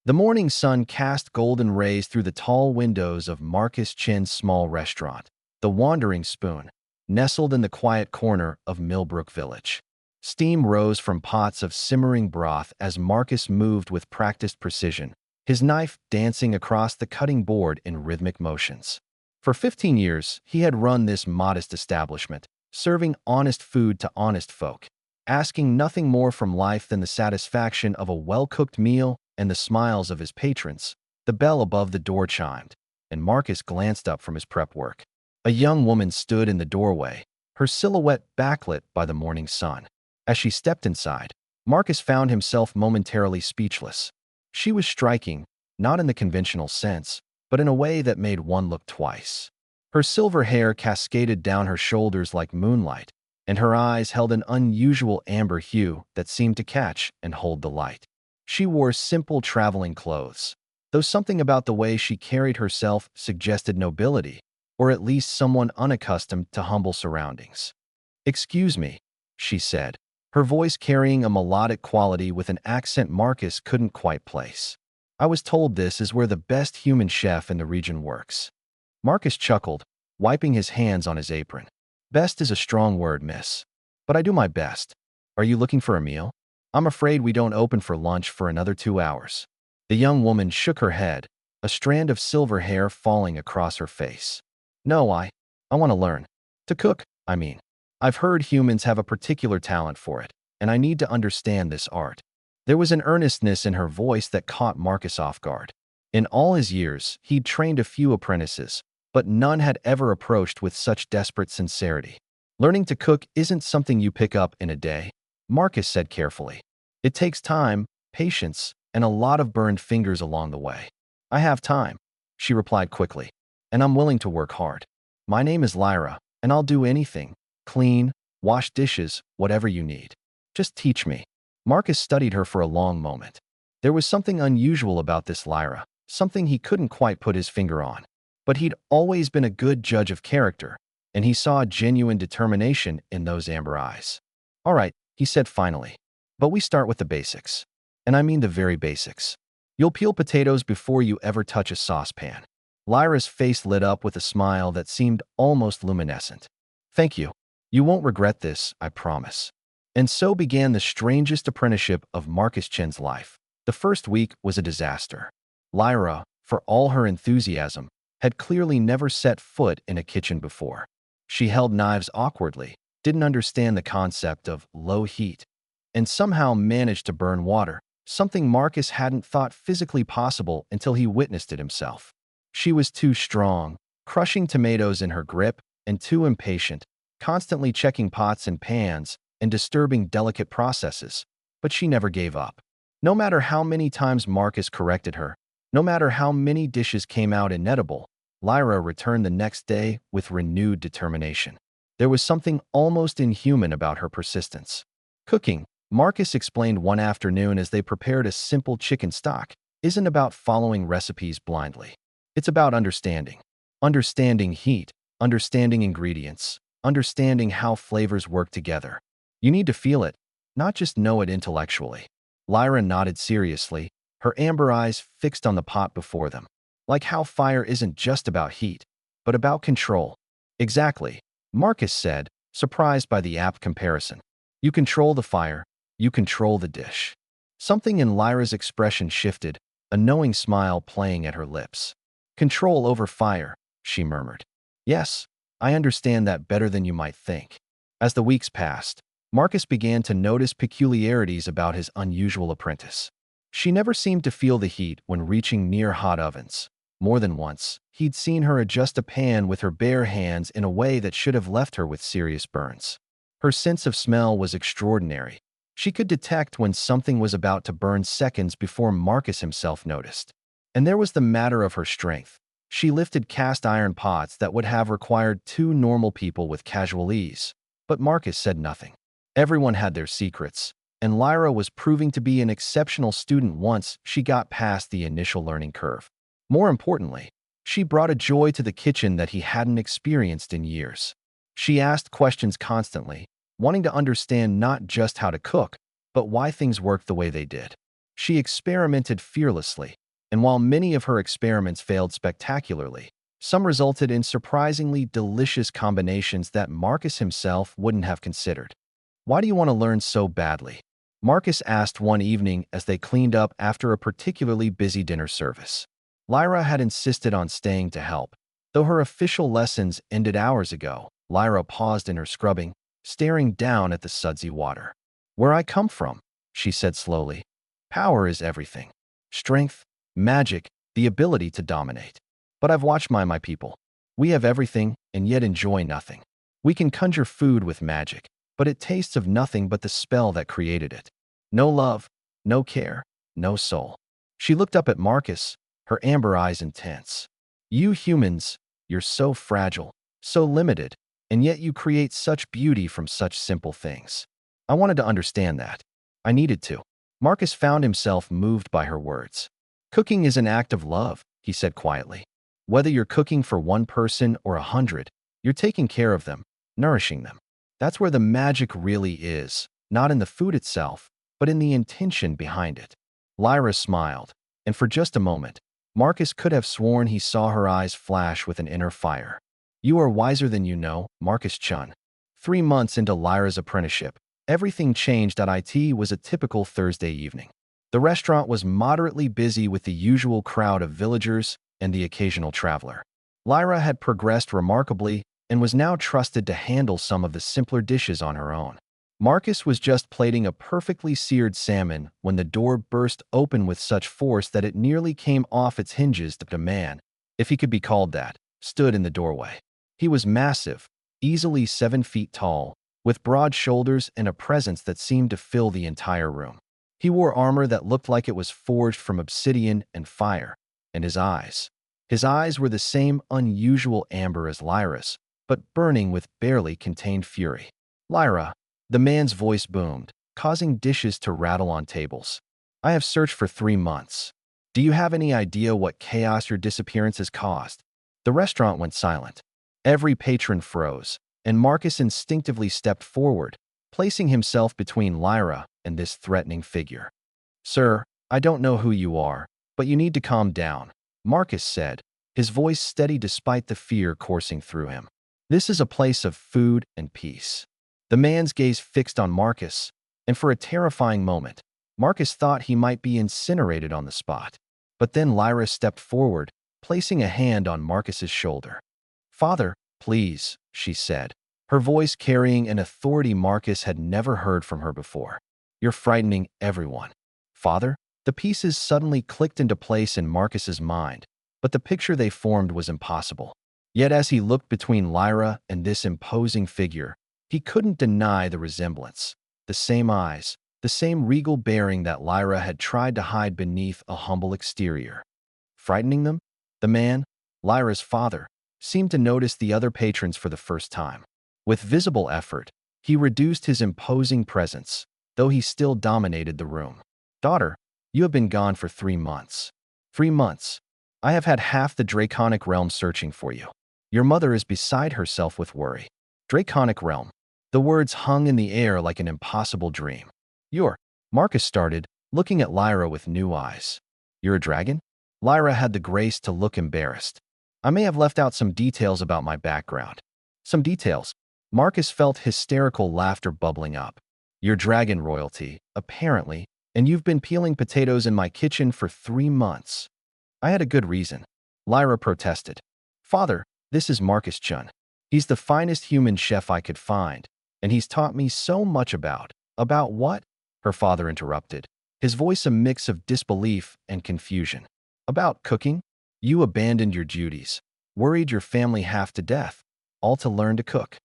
The morning sun cast golden rays through the tall windows of Marcus Chin's small restaurant, the Wandering Spoon, nestled in the quiet corner of Millbrook Village. Steam rose from pots of simmering broth as Marcus moved with practiced precision, his knife dancing across the cutting board in rhythmic motions. For 15 years, he had run this modest establishment, serving honest food to honest folk, asking nothing more from life than the satisfaction of a well-cooked meal and the smiles of his patrons. The bell above the door chimed, and Marcus glanced up from his prep work. A young woman stood in the doorway, her silhouette backlit by the morning sun. As she stepped inside, Marcus found himself momentarily speechless. She was striking, not in the conventional sense, but in a way that made one look twice. Her silver hair cascaded down her shoulders like moonlight, and her eyes held an unusual amber hue that seemed to catch and hold the light. She wore simple traveling clothes, though something about the way she carried herself suggested nobility, or at least someone unaccustomed to humble surroundings. "Excuse me," she said, her voice carrying a melodic quality with an accent Marcus couldn't quite place. "I was told this is where the best human chef in the region works." Marcus chuckled, wiping his hands on his apron. "Best is a strong word, miss. But I do my best. Are you looking for a meal? I'm afraid we don't open for lunch for another 2 hours." The young woman shook her head, a strand of silver hair falling across her face. "No, I want to learn. To cook, I mean. I've heard humans have a particular talent for it, and I need to understand this art." There was an earnestness in her voice that caught Marcus off guard. In all his years, he'd trained a few apprentices, but none had ever approached with such desperate sincerity. "Learning to cook isn't something you pick up in a day," Marcus said carefully. "It takes time, patience, and a lot of burned fingers along the way." "I have time," she replied quickly, "and I'm willing to work hard. My name is Lyra, and I'll do anything. Clean, wash dishes, whatever you need. Just teach me." Marcus studied her for a long moment. There was something unusual about this Lyra, something he couldn't quite put his finger on. But he'd always been a good judge of character, and he saw genuine determination in those amber eyes. "All right," he said finally, "but we start with the basics. And I mean the very basics. You'll peel potatoes before you ever touch a saucepan." Lyra's face lit up with a smile that seemed almost luminescent. "Thank you. You won't regret this, I promise." And so began the strangest apprenticeship of Marcus Chen's life. The first week was a disaster. Lyra, for all her enthusiasm, had clearly never set foot in a kitchen before. She held knives awkwardly, didn't understand the concept of low heat, and somehow managed to burn water, something Marcus hadn't thought physically possible until he witnessed it himself. She was too strong, crushing tomatoes in her grip, and too impatient, constantly checking pots and pans and disturbing delicate processes, but she never gave up. No matter how many times Marcus corrected her, no matter how many dishes came out inedible, Lyra returned the next day with renewed determination. There was something almost inhuman about her persistence. "Cooking," Marcus explained one afternoon as they prepared a simple chicken stock, "isn't about following recipes blindly. It's about understanding. Understanding heat, understanding ingredients, understanding how flavors work together. You need to feel it, not just know it intellectually." Lyra nodded seriously, her amber eyes fixed on the pot before them. "Like how fire isn't just about heat, but about control." "Exactly," Marcus said, surprised by the apt comparison. "You control the fire, you control the dish." Something in Lyra's expression shifted, a knowing smile playing at her lips. "Control over fire," she murmured. "Yes, I understand that better than you might think." As the weeks passed, Marcus began to notice peculiarities about his unusual apprentice. She never seemed to feel the heat when reaching near hot ovens. More than once, he'd seen her adjust a pan with her bare hands in a way that should have left her with serious burns. Her sense of smell was extraordinary. She could detect when something was about to burn seconds before Marcus himself noticed. And there was the matter of her strength. She lifted cast iron pots that would have required two normal people with casual ease. But Marcus said nothing. Everyone had their secrets, and Lyra was proving to be an exceptional student once she got past the initial learning curve. More importantly, she brought a joy to the kitchen that he hadn't experienced in years. She asked questions constantly, wanting to understand not just how to cook, but why things worked the way they did. She experimented fearlessly, and while many of her experiments failed spectacularly, some resulted in surprisingly delicious combinations that Marcus himself wouldn't have considered. "Why do you want to learn so badly?" Marcus asked one evening as they cleaned up after a particularly busy dinner service. Lyra had insisted on staying to help. Though her official lessons ended hours ago, Lyra paused in her scrubbing, staring down at the sudsy water. "Where I come from," she said slowly. "Power is everything. Strength, magic, the ability to dominate. But I've watched my people. We have everything and yet enjoy nothing. We can conjure food with magic, but it tastes of nothing but the spell that created it. No love, no care, no soul." She looked up at Marcus, her amber eyes intense. "You humans, you're so fragile, so limited, and yet you create such beauty from such simple things." I wanted to understand that. I needed to. Marcus found himself moved by her words. "Cooking is an act of love," he said quietly. "Whether you're cooking for one person or 100, you're taking care of them, nourishing them. That's where the magic really is, not in the food itself, but in the intention behind it." Lyra smiled, and for just a moment, Marcus could have sworn he saw her eyes flash with an inner fire. "You are wiser than you know, Marcus Chun." 3 months into Lyra's apprenticeship, everything changed. It was a typical Thursday evening. The restaurant was moderately busy with the usual crowd of villagers and the occasional traveler. Lyra had progressed remarkably and was now trusted to handle some of the simpler dishes on her own. Marcus was just plating a perfectly seared salmon when the door burst open with such force that it nearly came off its hinges. The man, if he could be called that, stood in the doorway. He was massive, easily 7 feet tall, with broad shoulders and a presence that seemed to fill the entire room. He wore armor that looked like it was forged from obsidian and fire, and his eyes were the same unusual amber as Lyra's, but burning with barely contained fury. "Lyra," the man's voice boomed, causing dishes to rattle on tables. "I have searched for 3 months. Do you have any idea what chaos your disappearance has caused?" The restaurant went silent. Every patron froze, and Marcus instinctively stepped forward, placing himself between Lyra and this threatening figure. "Sir, I don't know who you are, but you need to calm down," Marcus said, his voice steady despite the fear coursing through him. "This is a place of food and peace." The man's gaze fixed on Marcus, and for a terrifying moment, Marcus thought he might be incinerated on the spot. But then Lyra stepped forward, placing a hand on Marcus's shoulder. "Father, please," she said, her voice carrying an authority Marcus had never heard from her before. "You're frightening everyone." "Father?" The pieces suddenly clicked into place in Marcus's mind, but the picture they formed was impossible. Yet as he looked between Lyra and this imposing figure, he couldn't deny the resemblance. The same eyes, the same regal bearing that Lyra had tried to hide beneath a humble exterior. Frightening them? The man, Lyra's father, seemed to notice the other patrons for the first time. With visible effort, he reduced his imposing presence, though he still dominated the room. "Daughter, you have been gone for 3 months. 3 months. I have had half the Draconic Realm searching for you. Your mother is beside herself with worry." Draconic Realm. The words hung in the air like an impossible dream. "You're—" Marcus started, looking at Lyra with new eyes. "You're a dragon?" Lyra had the grace to look embarrassed. "I may have left out some details about my background." "Some details?" Marcus felt hysterical laughter bubbling up. "You're dragon royalty, apparently, and you've been peeling potatoes in my kitchen for 3 months. "I had a good reason," Lyra protested. "Father, this is Marcus Chun. He's the finest human chef I could find, and he's taught me so much about—" "About what?" her father interrupted, his voice a mix of disbelief and confusion. "About cooking. You abandoned your duties, worried your family half to death, all to learn to cook."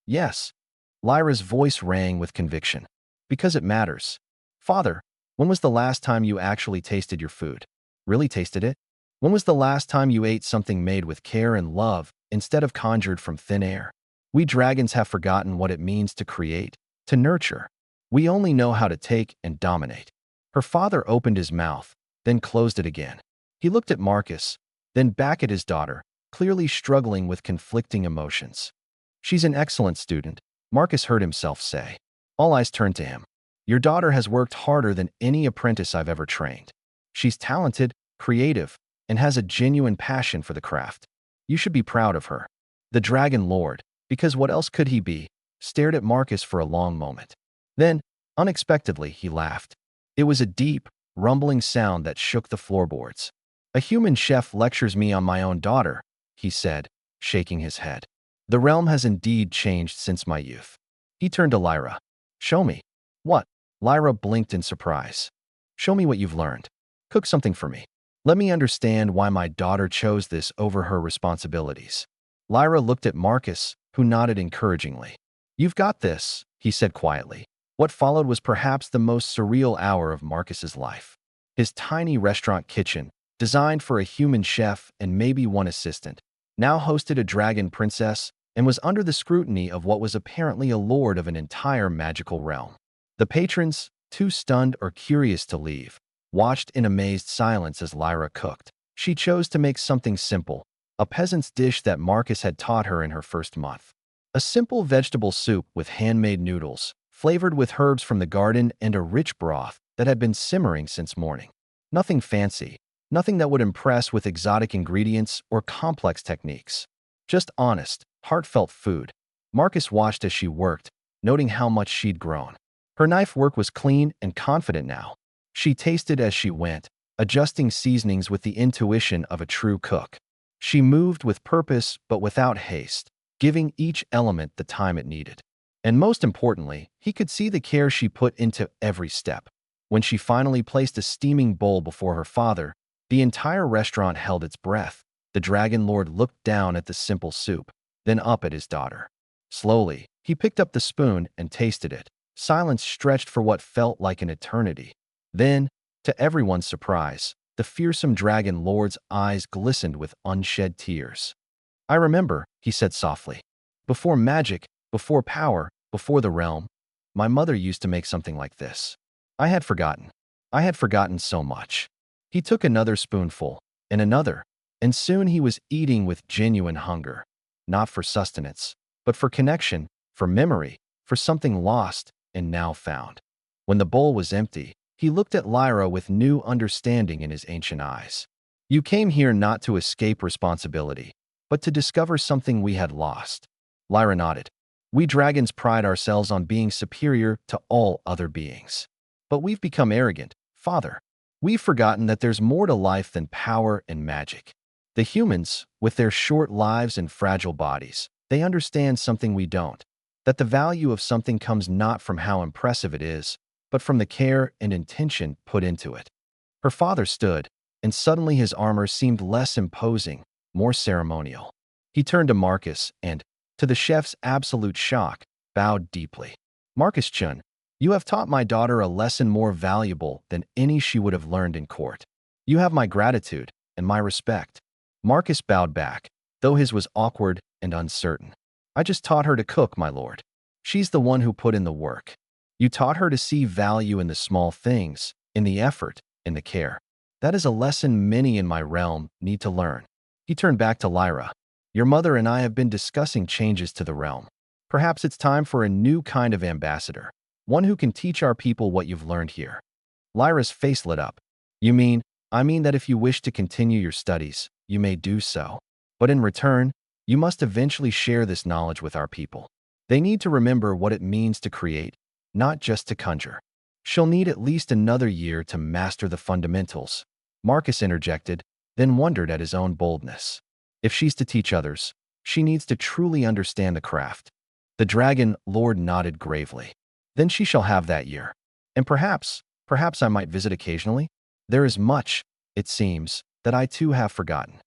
"Yes." Lyra's voice rang with conviction. "Because it matters. Father, when was the last time you actually tasted your food? Really tasted it? When was the last time you ate something made with care and love instead of conjured from thin air? We dragons have forgotten what it means to create, to nurture. We only know how to take and dominate." Her father opened his mouth, then closed it again. He looked at Marcus, then back at his daughter, clearly struggling with conflicting emotions. "She's an excellent student," Marcus heard himself say. All eyes turned to him. Your daughter has worked harder than any apprentice I've ever trained. She's talented, creative, and has a genuine passion for the craft. You should be proud of her." The Dragon Lord, because what else could he be, stared at Marcus for a long moment. Then, unexpectedly, he laughed. It was a deep, rumbling sound that shook the floorboards. "A human chef lectures me on my own daughter," he said, shaking his head. "The realm has indeed changed since my youth." He turned to Lyra. "Show me." "What?" Lyra blinked in surprise. "Show me what you've learned. Cook something for me. Let me understand why my daughter chose this over her responsibilities." Lyra looked at Marcus, who nodded encouragingly. "You've got this," he said quietly. What followed was perhaps the most surreal hour of Marcus's life. His tiny restaurant kitchen, designed for a human chef and maybe one assistant, now hosted a dragon princess and was under the scrutiny of what was apparently a lord of an entire magical realm. The patrons, too stunned or curious to leave, watched in amazed silence as Lyra cooked. She chose to make something simple, a peasant's dish that Marcus had taught her in her first month. A simple vegetable soup with handmade noodles, flavored with herbs from the garden and a rich broth that had been simmering since morning. Nothing fancy, nothing that would impress with exotic ingredients or complex techniques. Just honest, heartfelt food. Marcus watched as she worked, noting how much she'd grown. Her knife work was clean and confident now. She tasted as she went, adjusting seasonings with the intuition of a true cook. She moved with purpose but without haste, giving each element the time it needed. And most importantly, he could see the care she put into every step. When she finally placed a steaming bowl before her father, the entire restaurant held its breath. The Dragon Lord looked down at the simple soup, then up at his daughter. Slowly, he picked up the spoon and tasted it. Silence stretched for what felt like an eternity. Then, to everyone's surprise, the fearsome Dragon Lord's eyes glistened with unshed tears. "I remember," he said softly. "Before magic, before power, before the realm, my mother used to make something like this. I had forgotten. I had forgotten so much." He took another spoonful, and soon he was eating with genuine hunger. Not for sustenance, but for connection, for memory, for something lost and now found. When the bowl was empty, he looked at Lyra with new understanding in his ancient eyes. "You came here not to escape responsibility, but to discover something we had lost." Lyra nodded. "We dragons pride ourselves on being superior to all other beings. But we've become arrogant, Father. We've forgotten that there's more to life than power and magic. The humans, with their short lives and fragile bodies, they understand something we don't, that the value of something comes not from how impressive it is, but from the care and intention put into it." Her father stood, and suddenly his armor seemed less imposing, more ceremonial. He turned to Marcus and, to the chef's absolute shock, bowed deeply. "Marcus Chun, you have taught my daughter a lesson more valuable than any she would have learned in court. You have my gratitude and my respect." Marcus bowed back, though his was awkward and uncertain. "I just taught her to cook, my lord. She's the one who put in the work. You taught her to see value in the small things, in the effort, in the care. That is a lesson many in my realm need to learn." He turned back to Lyra. "Your mother and I have been discussing changes to the realm. Perhaps it's time for a new kind of ambassador, one who can teach our people what you've learned here." Lyra's face lit up. I mean that if you wish to continue your studies, you may do so. But in return, you must eventually share this knowledge with our people. They need to remember what it means to create, not just to conjure." "She'll need at least another year to master the fundamentals," Marcus interjected, then wondered at his own boldness. "If she's to teach others, she needs to truly understand the craft." The Dragon Lord nodded gravely. "Then she shall have that year. And perhaps I might visit occasionally. There is much, it seems, that I too have forgotten."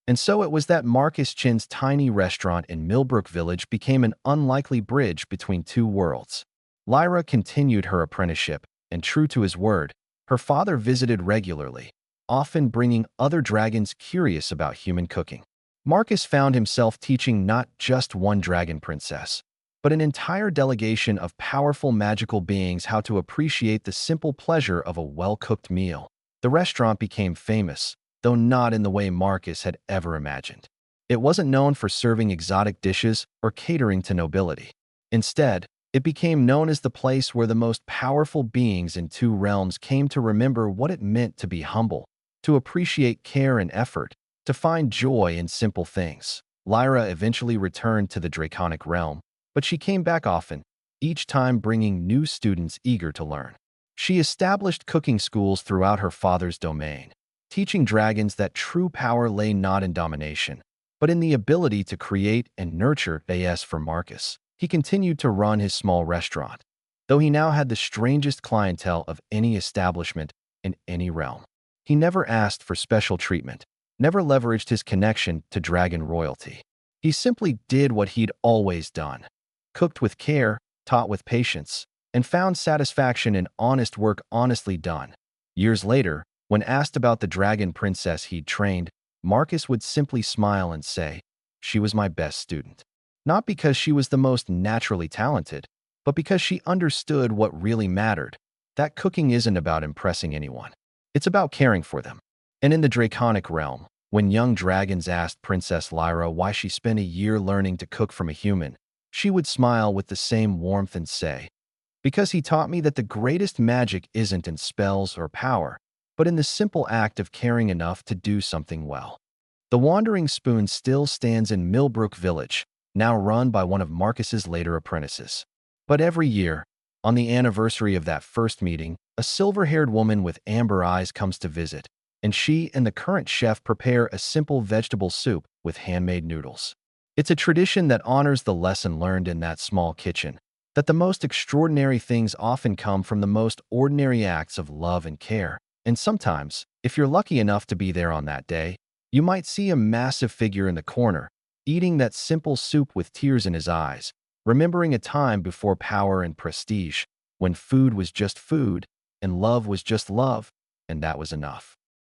And so it was that Marcus Chin's tiny restaurant in Millbrook Village became an unlikely bridge between two worlds. Lyra continued her apprenticeship, and true to his word, her father visited regularly, often bringing other dragons curious about human cooking. Marcus found himself teaching not just one dragon princess, but an entire delegation of powerful magical beings how to appreciate the simple pleasure of a well-cooked meal. The restaurant became famous, though not in the way Marcus had ever imagined. It wasn't known for serving exotic dishes or catering to nobility. Instead, It became known as the place where the most powerful beings in two realms came to remember what it meant to be humble, to appreciate care and effort, to find joy in simple things. Lyra eventually returned to the Draconic realm, but she came back often, each time bringing new students eager to learn. She established cooking schools throughout her father's domain, teaching dragons that true power lay not in domination, but in the ability to create and nurture. As for Marcus, he continued to run his small restaurant, though he now had the strangest clientele of any establishment in any realm. He never asked for special treatment, never leveraged his connection to dragon royalty. He simply did what he'd always done: cooked with care, taught with patience, and found satisfaction in honest work honestly done. Years later, when asked about the dragon princess he'd trained, Marcus would simply smile and say, "She was my best student." Not because she was the most naturally talented, but because she understood what really mattered. That cooking isn't about impressing anyone. It's about caring for them. And in the Draconic realm, when young dragons asked Princess Lyra why she spent a year learning to cook from a human, she would smile with the same warmth and say, "Because he taught me that the greatest magic isn't in spells or power, but in the simple act of caring enough to do something well." The Wandering Spoon still stands in Millbrook Village, now run by one of Marcus's later apprentices. But every year, on the anniversary of that first meeting, a silver-haired woman with amber eyes comes to visit, and she and the current chef prepare a simple vegetable soup with handmade noodles. It's a tradition that honors the lesson learned in that small kitchen, that the most extraordinary things often come from the most ordinary acts of love and care. And sometimes, if you're lucky enough to be there on that day, you might see a massive figure in the corner, eating that simple soup with tears in his eyes, remembering a time before power and prestige, when food was just food, and love was just love, and that was enough.